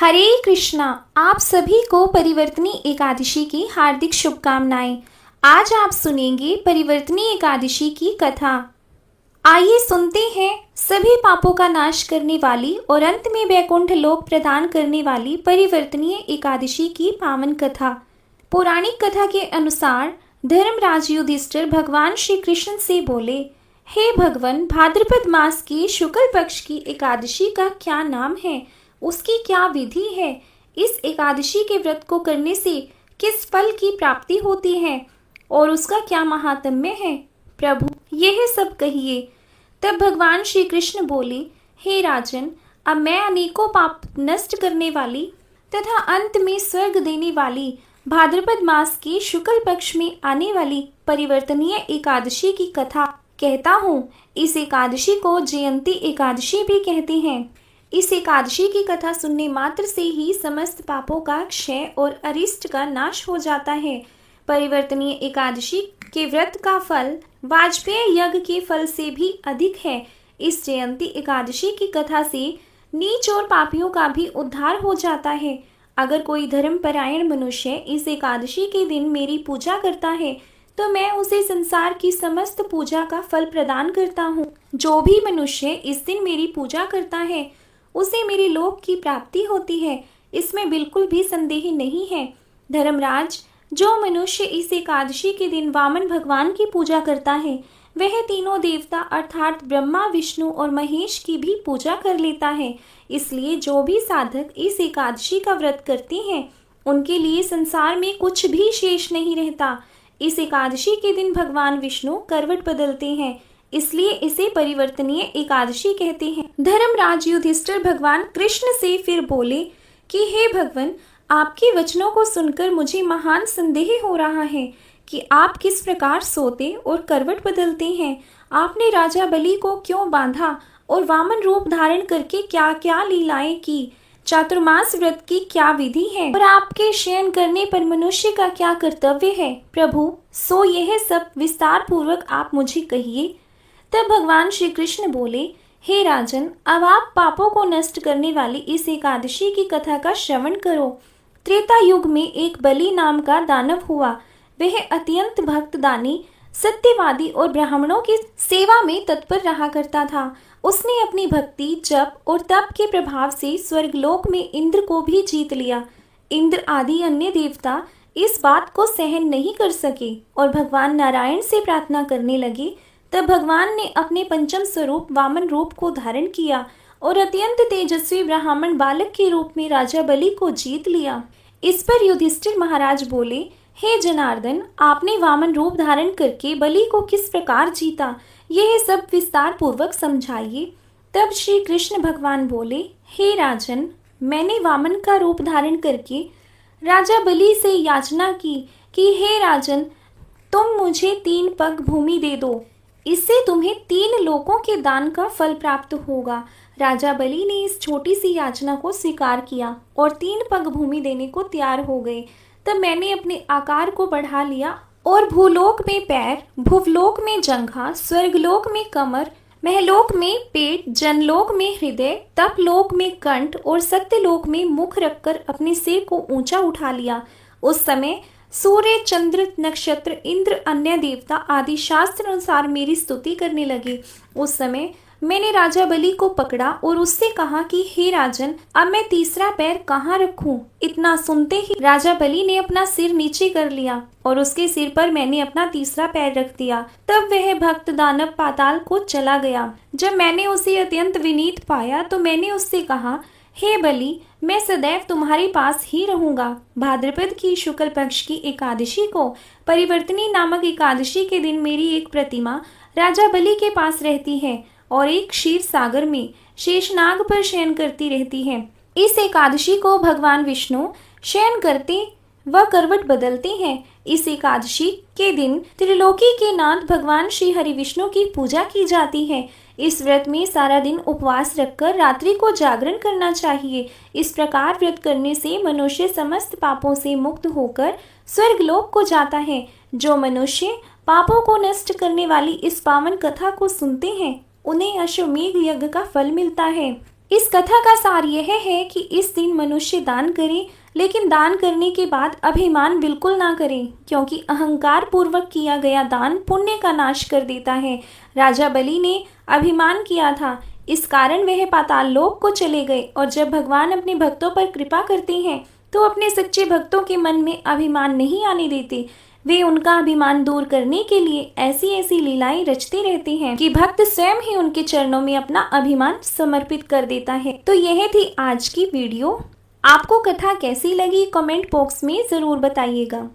हरे कृष्णा। आप सभी को परिवर्तनी एकादशी की हार्दिक शुभकामनाएं। आज आप सुनेंगे परिवर्तनी एकादशी की कथा। आइए सुनते हैं सभी पापों का नाश करने वाली और अंत में वैकुंठ लोक प्रदान करने वाली परिवर्तनीय एकादशी की पावन कथा। पौराणिक कथा के अनुसार धर्मराज युधिष्ठिर भगवान श्री कृष्ण से बोले, हे भगवान, भाद्रपद मास की शुक्ल पक्ष की एकादशी का क्या नाम है, उसकी क्या विधि है, इस एकादशी के व्रत को करने से किस फल की प्राप्ति होती है और उसका क्या महात्म्य है, प्रभु यह सब कहिए। तब भगवान श्री कृष्ण बोले, हे राजन, अब मैं अनेकों पाप नष्ट करने वाली तथा अंत में स्वर्ग देने वाली भाद्रपद मास के शुक्ल पक्ष में आने वाली परिवर्तनीय एकादशी की कथा कहता हूँ। इस एकादशी को जयंती एकादशी भी कहते हैं। इस एकादशी की कथा सुनने मात्र से ही समस्त पापों का क्षय और अरिष्ट का नाश हो जाता है। परिवर्तनीय एकादशी के व्रत का फल वाजपेय यज्ञ के फल से भी अधिक है। इस जयंती एकादशी की कथा से नीच और पापियों का भी उद्धार हो जाता है। अगर कोई धर्मपरायण मनुष्य इस एकादशी के दिन मेरी पूजा करता है तो मैं उसे संसार की समस्त पूजा का फल प्रदान करता हूँ। जो भी मनुष्य इस दिन मेरी पूजा करता है उसे मेरे लोक की प्राप्ति होती है, इसमें बिल्कुल भी संदेह नहीं है। धर्मराज, जो मनुष्य इस एकादशी के दिन वामन भगवान की पूजा करता है वह तीनों देवता अर्थात ब्रह्मा, विष्णु और महेश की भी पूजा कर लेता है। इसलिए जो भी साधक इस एकादशी का व्रत करते हैं उनके लिए संसार में कुछ भी शेष नहीं रहता। इस एकादशी के दिन भगवान विष्णु करवट बदलते हैं, इसलिए इसे परिवर्तनीय एकादशी कहते हैं। धर्मराज युधिष्ठिर भगवान कृष्ण से फिर बोले कि हे भगवान, आपके वचनों को सुनकर मुझे महान संदेह हो रहा है कि आप किस प्रकार सोते और करवट बदलते हैं। आपने राजा बलि को क्यों बांधा और वामन रूप धारण करके क्या क्या लीलाएं की, चातुर्मास व्रत की क्या विधि है और आपके शयन करने पर मनुष्य का क्या कर्तव्य है, प्रभु सो यह सब विस्तार पूर्वक आप मुझे कहिए। तब भगवान श्री कृष्ण बोले, हे राजन, अब आप पापों को नष्ट करने वाली इस एकादशी की कथा का श्रवण करो। त्रेता युग में एक बलि नाम का दानव हुआ। वह अत्यंत भक्त, दानी, सत्यवादी और ब्राह्मणों की सेवा में तत्पर रहा करता था। उसने अपनी भक्ति, जप और तप के प्रभाव से स्वर्गलोक में इंद्र को भी जीत लिया। इंद्र आदि अन्य देवता इस बात को सहन नहीं कर सके और भगवान नारायण से प्रार्थना करने लगे। तब भगवान ने अपने पंचम स्वरूप वामन रूप को धारण किया और अत्यंत तेजस्वी ब्राह्मण बालक के रूप में राजा बलि को जीत लिया। इस पर युधिष्ठिर महाराज बोले, हे जनार्दन, आपने वामन रूप धारण करके बलि को किस प्रकार जीता, यह सब विस्तार पूर्वक समझाइए। तब श्री कृष्ण भगवान बोले, हे राजन, मैंने वामन का रूप धारण करके राजा बलि से याचना की कि हे राजन, तुम मुझे 3 पग भूमि दे दो, इससे तुम्हें 3 लोकों के दान का फल प्राप्त होगा। राजा बलि ने इस छोटी सी याचना को स्वीकार किया और 3 पग भूमि देने को तैयार हो गए। तब मैंने अपने आकार को बढ़ा लिया और भूलोक में पैर, भुवलोक में जंघा, स्वर्गलोक में कमर, महलोक में पेट, जनलोक में हृदय, तपलोक में कंठ और सत्यलोक में मुख रखकर अपने सिर को ऊंचा उठा लिया। उस समय सूर्य, चंद्र, नक्षत्र, इंद्र, अन्य देवता आदि शास्त्र अनुसार मेरी स्तुति करने लगे। उस समय मैंने राजा बलि को पकड़ा और उससे कहा कि हे राजन, अब मैं तीसरा पैर कहाँ रखूं? इतना सुनते ही राजा बलि ने अपना सिर नीचे कर लिया और उसके सिर पर मैंने अपना तीसरा पैर रख दिया। तब वह भक्त दानव पाताल को चला गया। जब मैंने उसे अत्यंत विनीत पाया तो मैंने उससे कहा, हे बलि, मैं सदैव तुम्हारे पास ही रहूंगा। भाद्रपद की शुक्ल पक्ष की एकादशी को परिवर्तनी नामक एकादशी के दिन मेरी एक प्रतिमा राजा बलि के पास रहती है और एक क्षीर सागर में शेषनाग पर शयन करती रहती है। इस एकादशी को भगवान विष्णु शयन करते व करवट बदलते हैं। इस एकादशी के दिन त्रिलोकी के नाथ भगवान श्री हरि विष्णु की पूजा की जाती है। इस व्रत में सारा दिन उपवास रखकर रात्रि को जागरण करना चाहिए। इस प्रकार व्रत करने से मनुष्य समस्त पापों से मुक्त होकर स्वर्गलोक को जाता है। जो मनुष्य पापों को नष्ट करने वाली इस पावन कथा को सुनते हैं उन्हें अश्वमेध यज्ञ का फल मिलता है। इस कथा का सार यह है कि इस दिन मनुष्य दान करे, लेकिन दान करने के बाद अभिमान बिल्कुल ना करें, क्योंकि अहंकार पूर्वक किया गया दान पुण्य का नाश कर देता है। राजा बलि ने अभिमान किया था, इस कारण वह पाताल लोक को चले गए। और जब भगवान अपने भक्तों पर कृपा करते हैं तो अपने सच्चे भक्तों के मन में अभिमान नहीं आने देते। वे उनका अभिमान दूर करने के लिए ऐसी ऐसी लीलाएं रचते रहते हैं कि भक्त स्वयं ही उनके चरणों में अपना अभिमान समर्पित कर देता है। तो यह थी आज की वीडियो। आपको कथा कैसी लगी कमेंट बॉक्स में जरूर बताइएगा।